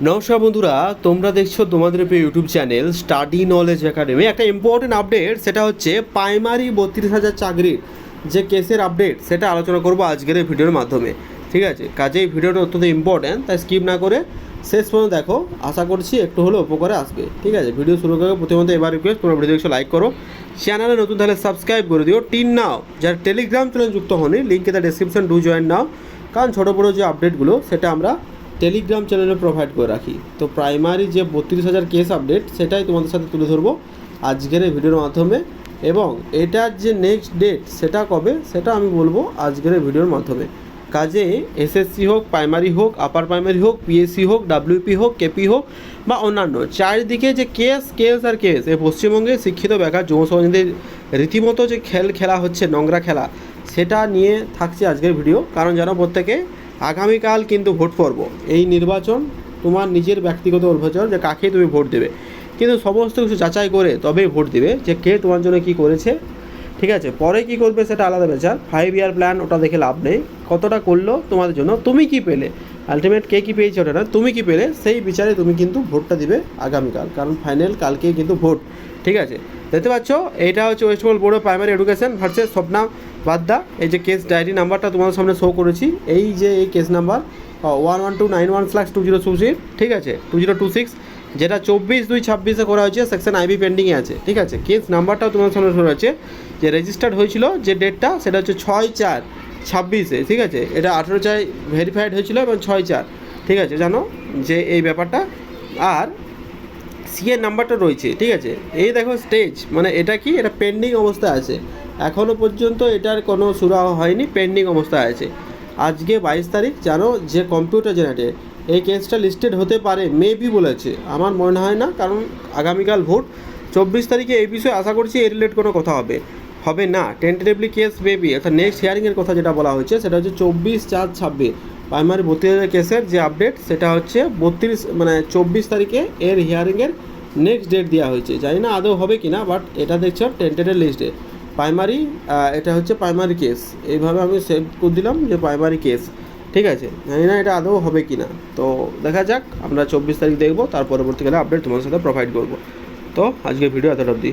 নমস্কার বন্ধুরা, তোমরা দেখছো তোমাদের প্রিয় YouTube channel study knowledge academy. একটা ইম্পর্টেন্ট আপডেট, সেটা হচ্ছে প্রাইমারি 32,000 চাকরির যে কেসের আপডেট, সেটা আলোচনা করবো আজকের এই ভিডিওর মাধ্যমে। ঠিক আছে, কাজেই ভিডিওটা অত্যন্ত ইম্পর্ট্যান্ট, তাই স্কিপ না করে শেষ পর্যন্ত দেখো। আশা করছি একটু হলেও উপকারে আসবে। ঠিক আছে, ভিডিও শুরু করে প্রথমত এবার রিকোয়েস্ট, তোমরা ভিডিও একটু লাইক করো, চ্যানেলে নতুন তাহলে সাবস্ক্রাইব করে দিও। টিন নাও যারা টেলিগ্রাম চ্যানেল যুক্ত হনি, link in the description, do join now. কারণ ছোটো বড়ো যে আপডেটগুলো সেটা আমরা টেলিগ্রাম চ্যানেলে প্রোভাইড করে রাখি। তো প্রাইমারি যে 32,000 কেস আপডেট, সেটাই তোমাদের সাথে তুলে ধরবো আজকের এই ভিডিওর মাধ্যমে। এবং এটার যে নেক্সট ডেট সেটা কবে, সেটা আমি বলবো আজকের এই ভিডিওর মাধ্যমে। কাজে এসএসসি হোক, প্রাইমারি হোক, আপার প্রাইমারি হোক, পিএসসি হোক, ডাব্লিউপি হোক, কেপি হোক বা অন্যান্য, চারিদিকে যে কেস কেস আর কেস, এই পশ্চিমবঙ্গে শিক্ষিত বেকার যুব সমাজদের রীতিমতো যে খেলা হচ্ছে, নোংরা খেলা, সেটা নিয়ে থাকছে আজকের ভিডিও। কারণ যেন প্রত্যেকে আগামীকাল কিন্তু ভোট পর্ব, এই নির্বাচন তোমার নিজের ব্যক্তিগত নির্বাচন যে কাকে তুমি ভোট দেবে, কিন্তু সমস্ত কিছু যাচাই করে তবেই ভোট দেবে যে কে তোমার জন্য কী করেছে। ঠিক আছে, পরে কী করবে সেটা আলাদা বিচার। 5 ইয়ার প্ল্যান ওটা দেখে লাভ নেই, কতটা করলো তোমাদের জন্য, তুমি কি পেলে, আলটিমেট কে কী পেয়েছে ওটা না, তুমি কি পেলে সেই বিচারে তুমি কিন্তু ভোটটা দিবে আগামীকাল। কারণ ফাইনাল কালকে কিন্তু ভোট। ঠিক আছে, দেখতে পাচ্ছ এইটা হচ্ছে West Bengal board of primary education versus Swapna Badda. এই যে কেস ডায়েরি নাম্বারটা তোমাদের সামনে শো করেছি, এই যে এই কেস নাম্বার 11291/2026। ঠিক আছে, 2026, যেটা 24/2/26 করা হয়েছে, সেকশন আইবি পেন্ডিংয়ে আছে। ঠিক আছে, কেস নাম্বারটাও তোমাদের সামনে শো রয়েছে, যে রেজিস্টার্ড হয়েছিল যে ডেটটা, সেটা হচ্ছে 6/4/26। ঠিক আছে, এটা 18 ভেরিফাইড হয়েছিল এবং 6/4। ঠিক আছে, জানো যে এই ব্যাপারটা। আর সিএর নাম্বারটা রয়েছে। ঠিক আছে, এই দেখো স্টেজ, মানে এটা কি, এটা পেন্ডিং অবস্থায় আছে, এখনও পর্যন্ত এটার কোনো সুরাহা হয়নি, পেন্ডিং অবস্থায় আছে। আজকে 22 তারিখ, জানো যে কম্পিউটার জেনারেটেড এই কেসটা লিস্টেড হতে পারে, মেবি বলেছে, আমার মনে হয় না, কারণ আগামীকাল ভোট। 24 তারিখে এই বিষয়ে আশা করছি এর রিলেট কোনো কথা হবে না। টেন্টেটিভলি কেস মেবি, অর্থাৎ নেক্সট হিয়ারিংয়ের কথা যেটা বলা হয়েছে, সেটা হচ্ছে 24/4/26। প্রাইমারি 32,000 কেসের যে আপডেট, সেটা হচ্ছে 24 তারিখে এর হিয়ারিংয়ের নেক্সট ডেট দেওয়া হয়েছে। জানি না আদৌ হবে কি না, বাট এটা দেখছো টেন্টেটিভ লিস্টে প্রাইমারি, এটা হচ্ছে প্রাইমারি কেস, এইভাবে আমি সেভ করে দিলাম যে প্রাইমারি কেস। ঠিক আছে, জানি না এটা আদৌ হবে কি না, তো দেখা যাক। আমরা 24 তারিখ দেখবো, তার পরবর্তীকালে আপডেট তোমাদের সাথে প্রোভাইড করবো। তো আজকের ভিডিও এতটা অবধি।